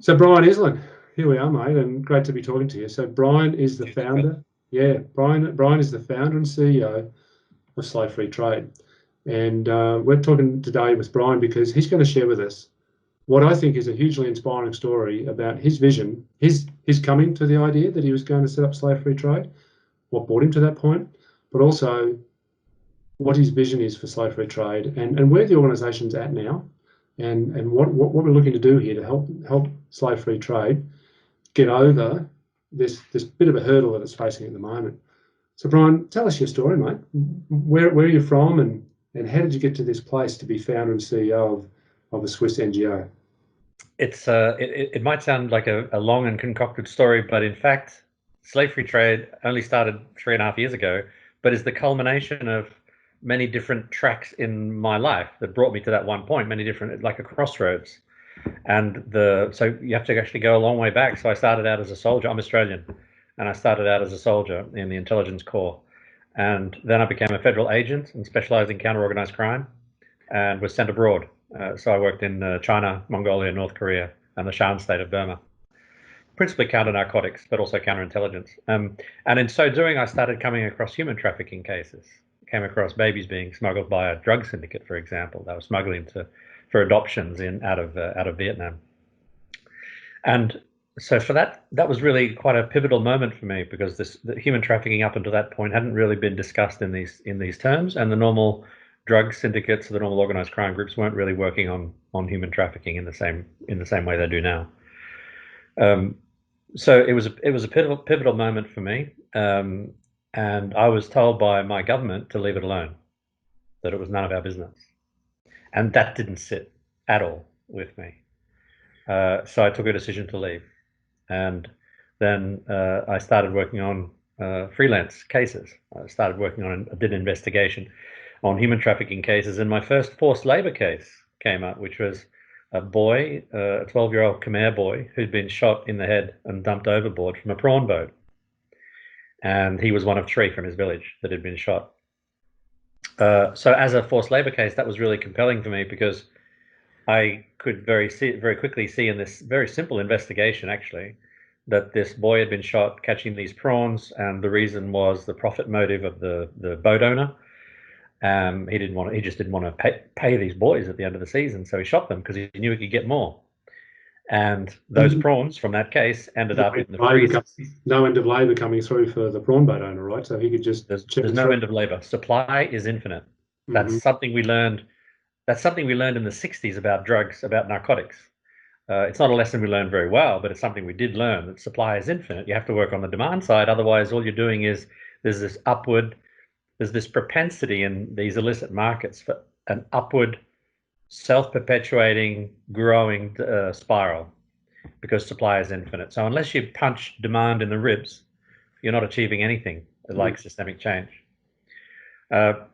So Brian Island, here we are, mate, and great to be talking to you. So Brian is the founder. Yeah, Brian is the founder and CEO of Slave Free Trade. And we're talking today with Brian because he's going to share with us what I think is a hugely inspiring story about his vision, his coming to the idea that he was going to set up Slave Free Trade, what brought him to that point, but also what his vision is for Slave Free Trade and where the organisation's at now, and what we're looking to do here to help Slave Free Trade get over this bit of a hurdle that it's facing at the moment. So Brian, tell us your story, mate. Where are you from, and how did you get to this place to be founder and CEO of a Swiss NGO? It might sound like a long and concocted story, but in fact, Slave Free Trade only started 3.5 years ago, but is the culmination of many different tracks in my life that brought me to that one point, many different, like a crossroads. And so you have to actually go a long way back. So I started out as a soldier. I'm Australian, and I started out as a soldier in the intelligence corps. And then I became a federal agent and specialized in counter-organized crime and was sent abroad. So I worked in China, Mongolia, North Korea, and the Shan state of Burma, principally counter-narcotics, but also counterintelligence. And in so doing, I started coming across human trafficking cases. Came across babies being smuggled by a drug syndicate, for example. They were smuggling for adoptions out of Vietnam. And so for that was really quite a pivotal moment for me, because the human trafficking up until that point hadn't really been discussed in these terms, and the normal drug syndicates, the normal organized crime groups weren't really working on human trafficking in the same way they do now. So it was a pivotal moment for me, and I was told by my government to leave it alone, that it was none of our business, and that didn't sit at all with me. So I took a decision to leave, and then I started working on freelance cases. I did an investigation on human trafficking cases, and my first forced labor case came up, which was a boy, a 12-year-old Khmer boy, who'd been shot in the head and dumped overboard from a prawn boat. And he was one of 3 from his village that had been shot. So as a forced labor case, that was really compelling for me, because I could very quickly see in this very simple investigation, actually, that this boy had been shot catching these prawns, and the reason was the profit motive of the boat owner. He just didn't want to pay these boys at the end of the season, so he shot them because he knew he could get more. And those prawns from that case ended up in the freezer. No end of labour coming through for the prawn boat owner, right? So he could just there's no end of labour. Supply is infinite. That's something we learned. That's something we learned in the 60s about drugs, about narcotics. It's not a lesson we learned very well, but it's something we did learn, that supply is infinite. You have to work on the demand side. Otherwise, all you're doing is there's this propensity in these illicit markets for an upward, self-perpetuating, growing spiral, because supply is infinite. So unless you punch demand in the ribs, you're not achieving anything like systemic change. So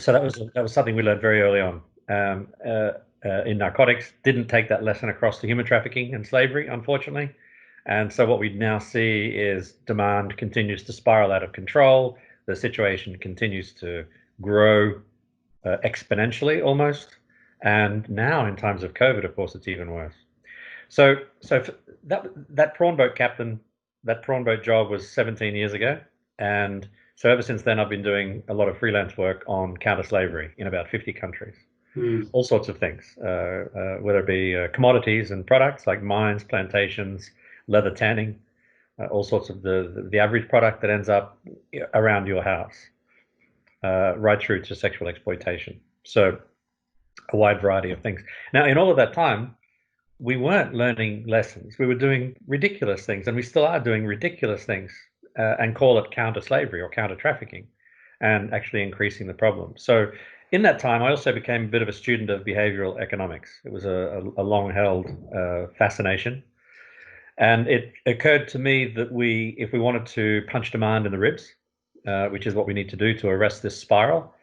that was something we learned very early on in narcotics. Didn't take that lesson across to human trafficking and slavery, unfortunately. And so what we now see is demand continues to spiral out of control. The situation continues to grow exponentially almost. And now in times of COVID, of course, it's even worse. So that prawn boat captain, that prawn boat job was 17 years ago. And so ever since then, I've been doing a lot of freelance work on counter-slavery in about 50 countries. All sorts of things, whether it be commodities and products like mines, plantations, leather tanning, all sorts of the average product that ends up around your house, right through to sexual exploitation. So a wide variety of things. Now, in all of that time, we weren't learning lessons. We were doing ridiculous things, and we still are doing ridiculous things, and call it counter-slavery or counter-trafficking, and actually increasing the problem. So in that time, I also became a bit of a student of behavioral economics. It was a long-held fascination. And it occurred to me that if we wanted to punch demand in the ribs, which is what we need to do to arrest this spiral,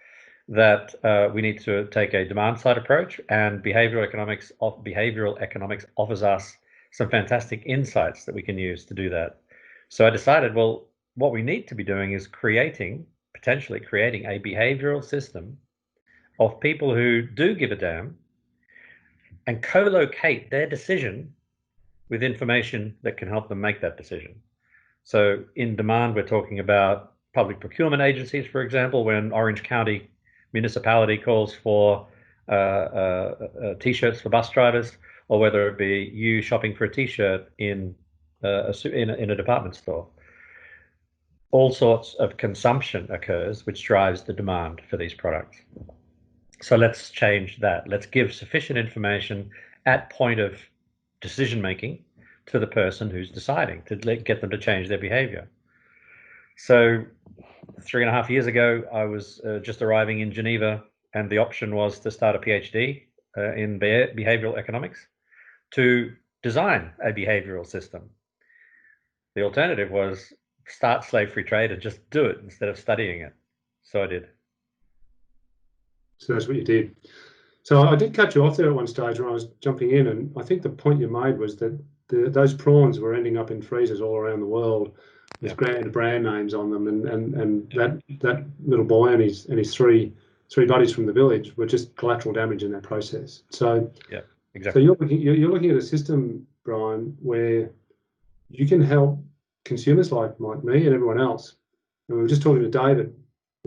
that we need to take a demand-side approach, and behavioral economics offers us some fantastic insights that we can use to do that. So I decided, well, what we need to be doing is potentially creating a behavioral system of people who do give a damn, and co-locate their decision with information that can help them make that decision. So in demand, we're talking about public procurement agencies, for example, when Orange County municipality calls for T-shirts for bus drivers, or whether it be you shopping for a T-shirt in a department store. All sorts of consumption occurs, which drives the demand for these products. So let's change that. Let's give sufficient information at point of decision making to the person who's deciding to get them to change their behavior. So 3.5 years ago, I was just arriving in Geneva, and the option was to start a PhD in behavioral economics to design a behavioral system. The alternative was start Slave Free Trade and just do it instead of studying it. So I did. So that's what you did. So I did cut you off there at one stage when I was jumping in, and I think the point you made was that those prawns were ending up in freezers all around the world with grand brand names on them, and that little boy and his three buddies from the village were just collateral damage in that process. So yeah, exactly. So you're looking at a system, Brian, where you can help consumers like me and everyone else. And we were just talking to David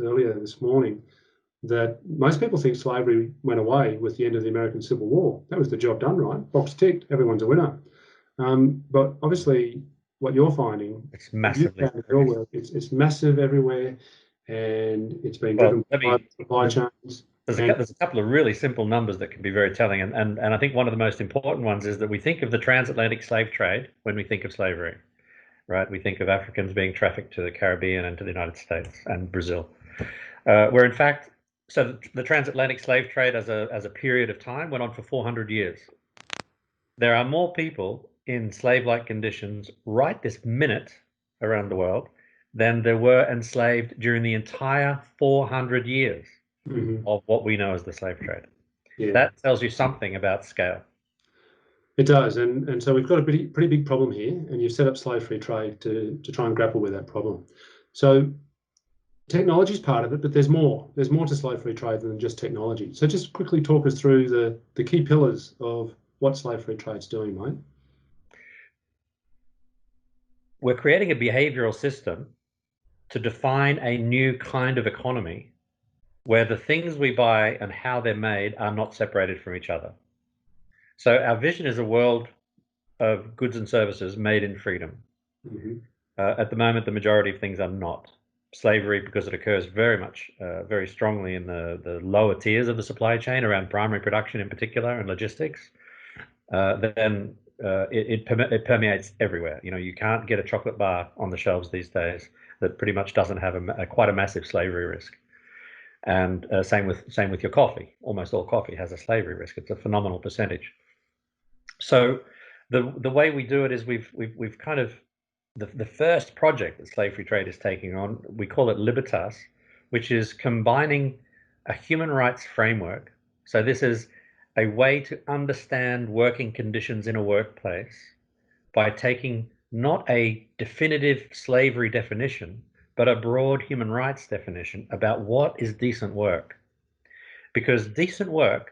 earlier this morning that most people think slavery went away with the end of the American Civil War. That was the job done, right? Box ticked, everyone's a winner. But obviously, what you're finding, it's massively. Your work, it's massive everywhere, and it's been driven by supply chains. There's a couple of really simple numbers that can be very telling, and I think one of the most important ones is that we think of the transatlantic slave trade when we think of slavery, right? We think of Africans being trafficked to the Caribbean and to the United States and Brazil, where in fact, so the transatlantic slave trade as a period of time went on for 400 years. There are more people in slave-like conditions right this minute around the world than there were enslaved during the entire 400 years of what we know as the slave trade. Yeah. That tells you something about scale. It does, and so we've got a pretty big problem here, and you've set up Slave Free Trade to try and grapple with that problem. So technology is part of it, but there's more. There's more to Slave Free Trade than just technology. So just quickly talk us through the key pillars of what Slave Free Trade's doing, mate. We're creating a behavioral system to define a new kind of economy where the things we buy and how they're made are not separated from each other. So our vision is a world of goods and services made in freedom. At the moment, the majority of things are not. Slavery, because it occurs very strongly in the lower tiers of the supply chain around primary production in particular and logistics, then it permeates everywhere. You know, you can't get a chocolate bar on the shelves these days that pretty much doesn't have quite a massive slavery risk. And same with your coffee. Almost all coffee has a slavery risk. It's a phenomenal percentage. So the way we do it is we've kind of the first project that Slave Free Trade is taking on, we call it Libertas, which is combining a human rights framework. So this is a way to understand working conditions in a workplace by taking not a definitive slavery definition, but a broad human rights definition about what is decent work. Because decent work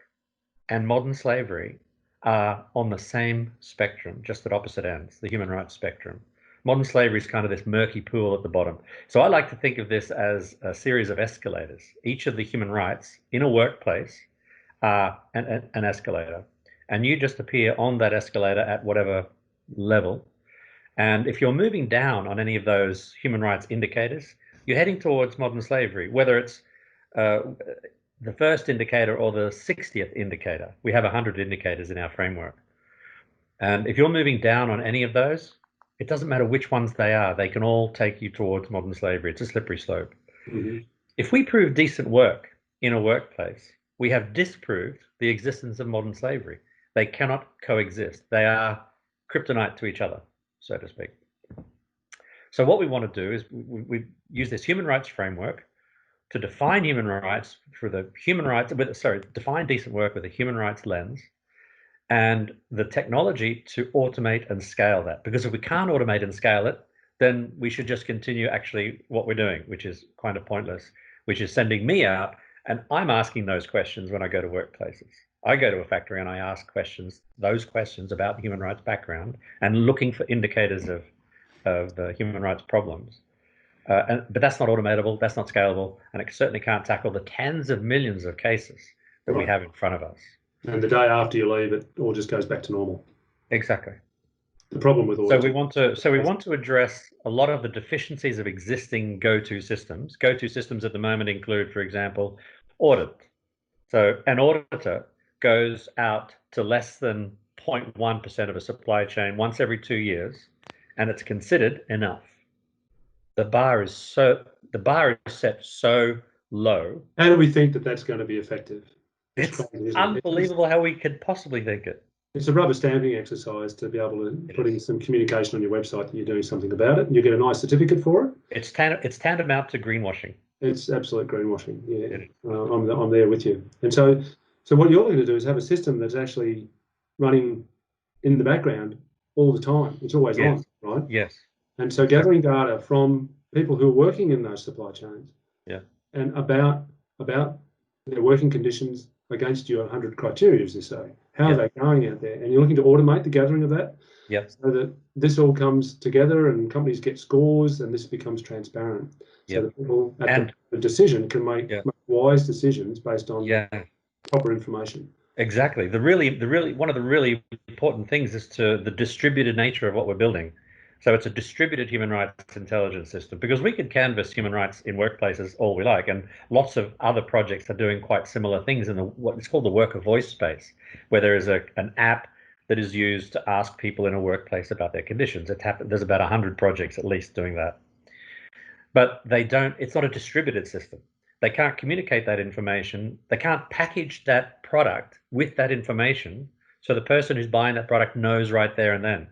and modern slavery are on the same spectrum, just at opposite ends, the human rights spectrum. Modern slavery is kind of this murky pool at the bottom. So I like to think of this as a series of escalators. Each of the human rights in a workplace are an escalator. And you just appear on that escalator at whatever level. And if you're moving down on any of those human rights indicators, you're heading towards modern slavery, whether it's the first indicator or the 60th indicator. We have 100 indicators in our framework. And if you're moving down on any of those, it doesn't matter which ones they are. They can all take you towards modern slavery. It's a slippery slope. If we prove decent work in a workplace, we have disproved the existence of modern slavery. They cannot coexist. They are kryptonite to each other, so to speak. So what we want to do is we use this human rights framework to define human rights for the human rights, define decent work with a human rights lens, and the technology to automate and scale that. Because if we can't automate and scale it, then we should just continue actually what we're doing, which is kind of pointless, which is sending me out and I'm asking those questions when I go to workplaces. I go to a factory and I ask those questions about the human rights background and looking for indicators of the human rights problems. But that's not automatable, that's not scalable, and it certainly can't tackle the tens of millions of cases that we have in front of us. And the day after you leave, it all just goes back to normal. Exactly. The problem with So we want to address a lot of the deficiencies of existing go-to systems. Go-to systems at the moment include, for example, audit. So an auditor goes out to less than 0.1% of a supply chain once every 2 years, and it's considered enough. The bar is set so low. How do we think that that's going to be effective? It's unbelievable how we could possibly think it. It's a rubber stamping exercise to be able to put in some communication on your website that you're doing something about it, and you get a nice certificate for it. It's tantamount to greenwashing. It's absolute greenwashing. Yeah, I'm there with you. And so what you're going to do is have a system that's actually running in the background all the time. It's always on, right? Yes. And so gathering data from people who are working in those supply chains, and about their working conditions against your 100 criteria, as you say. How are they going out there? And you're looking to automate the gathering of that, so that this all comes together and companies get scores and this becomes transparent. So that people at the decision can make wise decisions based on proper information. Exactly. One of the really important things is the distributed nature of what we're building. So it's a distributed human rights intelligence system, because we could canvass human rights in workplaces all we like, and lots of other projects are doing quite similar things in what is called the worker voice space, where there is an app that is used to ask people in a workplace about their conditions. There's about 100 projects at least doing that, but it's not a distributed system. They can't communicate that information. They can't package that product with that information so the person who's buying that product knows right there and then.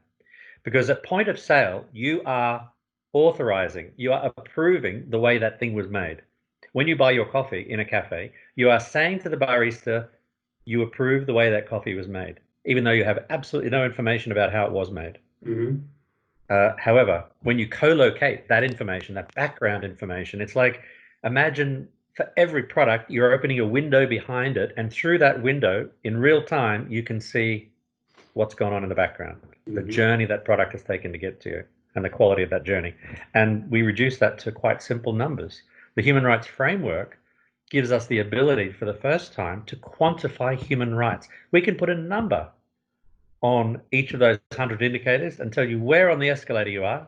Because at point of sale, you are approving the way that thing was made. When you buy your coffee in a cafe, you are saying to the barista, you approve the way that coffee was made, even though you have absolutely no information about how it was made. However, when you co-locate that information, that background information, it's like, imagine for every product, you're opening a window behind it, and through that window, in real time, you can see what's going on in the background, the journey that product has taken to get to you, and the quality of that journey. And we reduce that to quite simple numbers. The human rights framework gives us the ability for the first time to quantify human rights. We can put a number on each of those 100 indicators and tell you where on the escalator you are.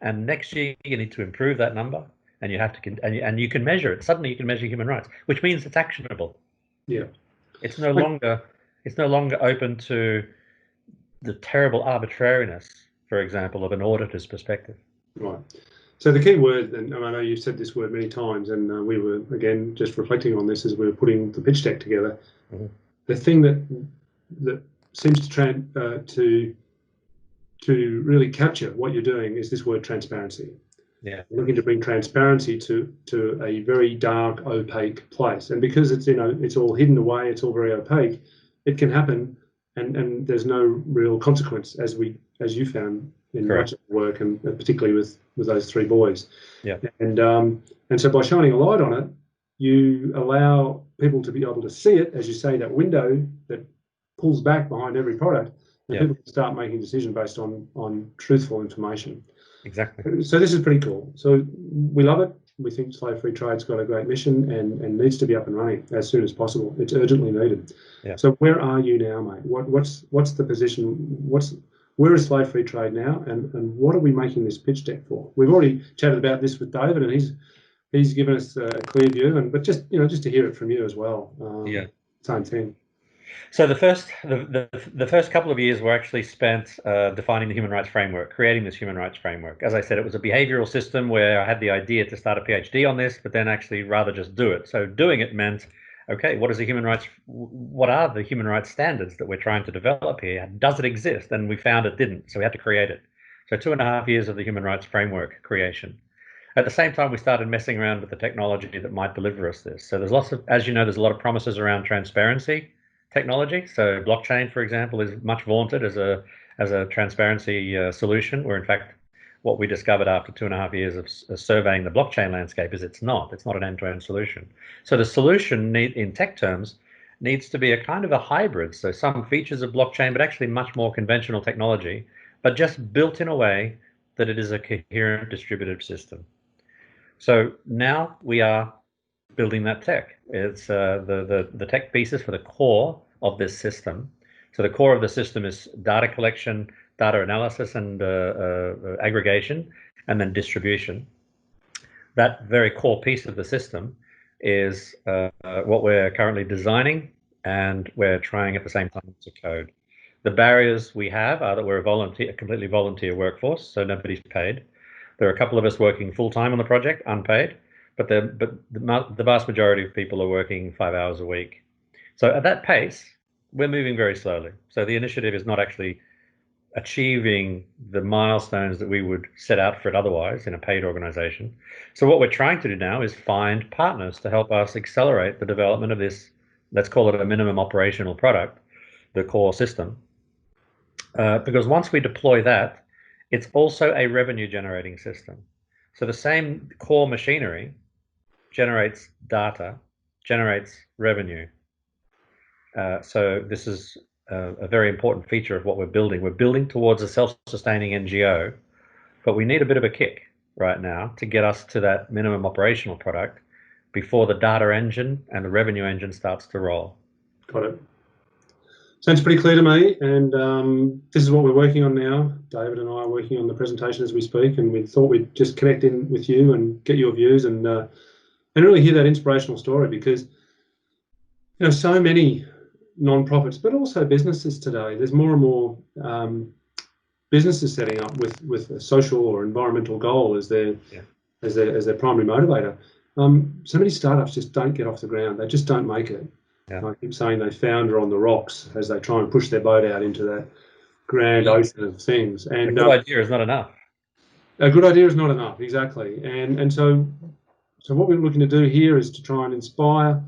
And next year you need to improve that number, and you have to, and you can measure it. Suddenly you can measure human rights, which means it's actionable. Yeah. It's no longer open to the terrible arbitrariness, for example, of an auditor's perspective. Right. So the key word, and I know you've said this word many times, and we were, again, just reflecting on this as we were putting the pitch deck together. The thing that seems to really capture what you're doing is this word transparency. Yeah. We're looking to bring transparency to a very dark, opaque place. And because it's all hidden away, it's all very opaque, it can happen. And there's no real consequence, as you found in much of the work, and particularly with those 3 boys. Yeah. And so by shining a light on it, you allow people to be able to see it, as you say, that window that pulls back behind every product, and people can start making decisions based on truthful information. Exactly. So this is pretty cool. So we love it. We think Slave Free Trade's got a great mission and needs to be up and running as soon as possible. It's urgently needed. Yeah. So where are you now, mate? What's the position? Where is Slave Free Trade now, and what are we making this pitch deck for? We've already chatted about this with David, and he's given us a clear view, but just to hear it from you as well. Same thing. So the first couple of years were actually spent defining the human rights framework, creating this human rights framework. As I said, it was a behavioral system where I had the idea to start a PhD on this, but then actually rather just do it. So doing it meant, okay, what are the human rights standards that we're trying to develop here? Does it exist? And we found it didn't, so we had to create it. So 2.5 years of the human rights framework creation. At the same time, we started messing around with the technology that might deliver us this. So there's lots of, as you know, there's a lot of promises around transparency technology. So blockchain, for example, is much vaunted as a transparency solution, where in fact what we discovered after 2.5 years of surveying the blockchain landscape is it's not an end-to-end solution. So the solution in tech terms needs to be a kind of a hybrid. So some features of blockchain, but actually much more conventional technology, but just built in a way that it is a coherent distributed system. So now we are building that tech. It's the tech pieces for the core of this system. So the core of the system is data collection, data analysis, and aggregation, and then distribution. That very core piece of the system is what we're currently designing, and we're trying at the same time to code. The barriers we have are that we're a completely volunteer workforce, so nobody's paid. There are a couple of us working full-time on the project, unpaid, but the vast majority of people are working 5 hours a week. So at that pace, we're moving very slowly. So the initiative is not actually achieving the milestones that we would set out for it otherwise in a paid organization. So what we're trying to do now is find partners to help us accelerate the development of this, let's call it a minimum operational product, the core system. Because once we deploy that, it's also a revenue generating system. So the same core machinery generates data, generates revenue. So this is a very important feature of what we're building. We're building towards a self-sustaining NGO, but we need a bit of a kick right now to get us to that minimum operational product before the data engine and the revenue engine starts to roll. Got it. Sounds pretty clear to me, and this is what we're working on now. David and I are working on the presentation as we speak, and we thought we'd just connect in with you and get your views and really hear that inspirational story, because you know, so many non-profits, but also businesses today, there's more and more businesses setting up with a social or environmental goal as their primary motivator. So many startups just don't get off the ground. They just don't make it. Yeah. I keep saying they founder on the rocks as they try and push their boat out into that grand ocean of things. And a good idea is not enough. A good idea is not enough, exactly. And so what we're looking to do here is to try and inspire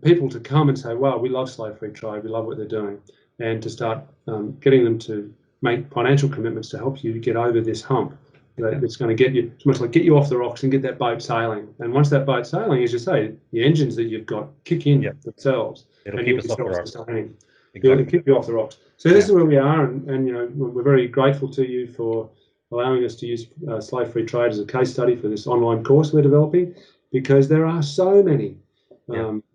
people to come and say, wow, we love Slave Free Trade, we love what they're doing, and to start getting them to make financial commitments to help you get over this hump. It's going to get you, it's much like get you off the rocks and get that boat sailing. And once that boat's sailing, as you say, the engines that you've got kick in themselves. It'll keep us off the rocks. Exactly. It'll keep you off the rocks. So this is where we are, and you know, we're very grateful to you for allowing us to use Slave Free Trade as a case study for this online course we're developing, because there are so many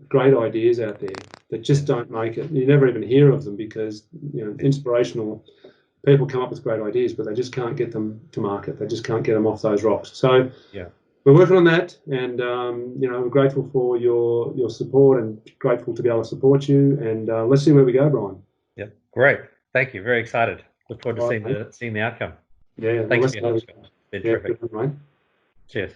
great ideas out there that just don't make it. You never even hear of them because, you know, inspirational people come up with great ideas, but they just can't get them to market. They just can't get them off those rocks. So we're working on that, and you know, we're grateful for your support and grateful to be able to support you. And let's see where we go, Brian. Yeah, great. Thank you. Very excited. Look forward to seeing the outcome. Yeah. Thanks for your help, Scott. Been terrific. Good one, mate. Cheers.